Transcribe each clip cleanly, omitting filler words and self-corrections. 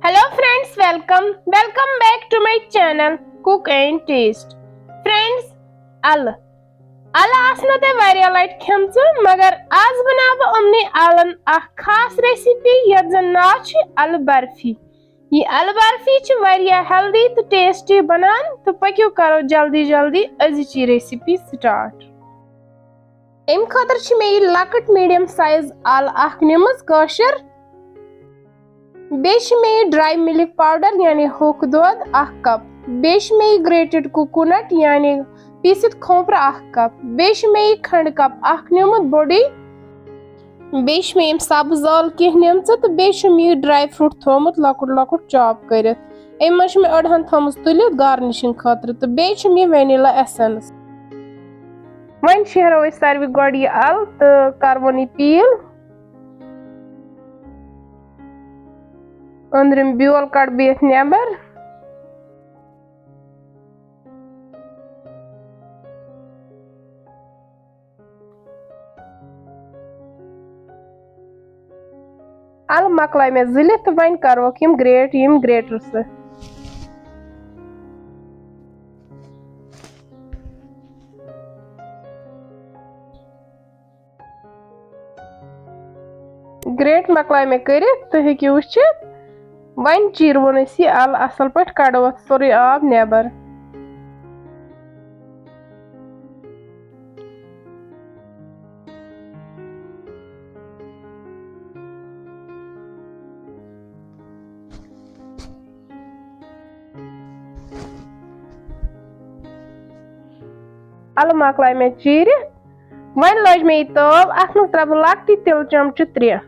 Hello friends, welcome back to my channel Cook and Taste. Friends, al asna te variya light khemchu magar az banavu umni alan akh khas recipe yat zan naw ch al barfi. Ye al barfi ch variya healthy to tasty banan to pakyu karo jaldi azichi recipe start. Em khatar ch me lakat medium size al akh nimus kashir बेश में dry milk powder यानी होक दूध 1 cup बेश में grated coconut यानी पीसित खोपर 1 cup बेश में खंड कप 1 निमुत बॉडी बेश में सब्ज ٲल के निमच तो बेश में ड्राई फ्रूट थोमुत लकुट चॉप करित एम मछ में अड़हन थमस तुलित गार्निशिंग खातिर तो बेश में वैनिला एसेंस वन शहरो सारवी गोड ये अल तो करवोनी पील अंदरम ब्योल कट बेथ नेबर अल मकलाई में जिलित तो वन करो यम ग्रेटर से ग्रेट मकलाई में करित तो हेकियो वुचित वन चीरवन अल असल पे कड़ो सोरे आब नेबर अल मकलाई में चीर वन लज मे तब अत मज त्रब लकटी तिल चमच 3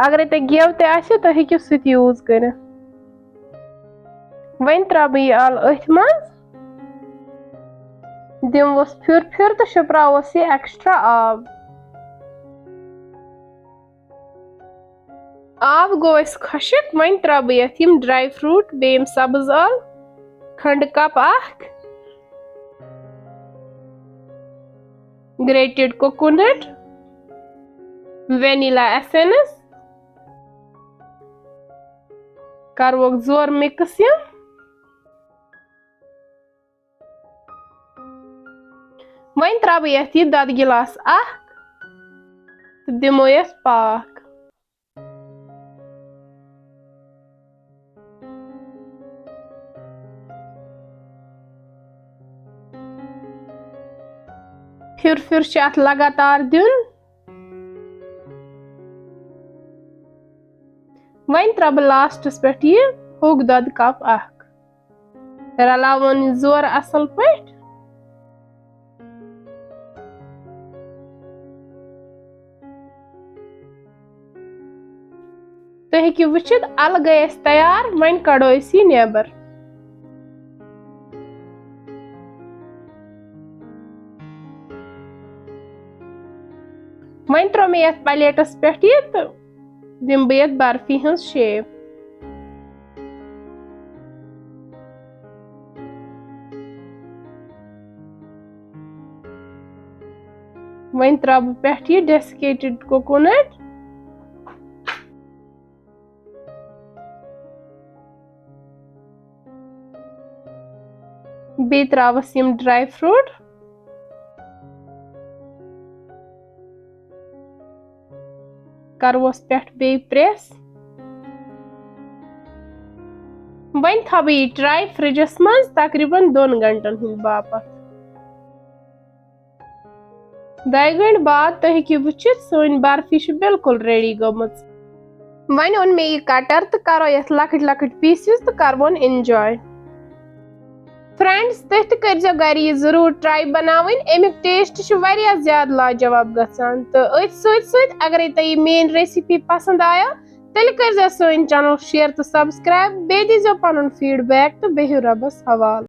अगर ते गेव ते आसे तो हेकियो सुत यूज कर वन त्रब ये अल अथ मज दिमवस फिर तो शुप्रावस ये एक्स्ट्रा आब गो खुशक वन त्रब यथ यम ड्राई फ्रूट बेम सब्ज ٲल खंड cup 1 grated coconut vanilla essence करवोक जोर मिक्स यम वन त्रब यथ ये दद गिलास 1 तो दिमो यस पाक फिर अत लगातार दिन वन त्रब लास्टस पे ये होक दूध कप 1 रलावन जोर असल पे तो हेकियो वुचित अल गए तैयार वन कड़ो ये नेबर वन त्रो मे यथ प्लेटस पे ये तो दिम बह यथ बर्फी हज शेप वन त्रब पे ये डेसिकेटेड कोकोनट बे त्रवस यम ड्राई फ्रूट करवोस पे बे प्रेस वन थव ये ट्राई फ्रिजस मज तकरीबन 2 घंटन हिंद बापत 2 घंटे बाद तो हेकियो वुचित सोन बर्फी बिल्कुल रेडी गमच वन ओन मे ये कटर तो करो यथ लकट पीसेस तो करवोन एंजॉय फ्रेंड्स तुह तो कर गर ये जरूर ट्राई बनावन अमुक टेस्ट वारिया ज्यादा लाजवाब गसान तो अगर तुह मेन रेसिपी पसंद आयो तेल कर सोन चैनल शेयर तो सब्सक्राइब बे दीजो पन फीडबैक तो बेहू रबस हवाल।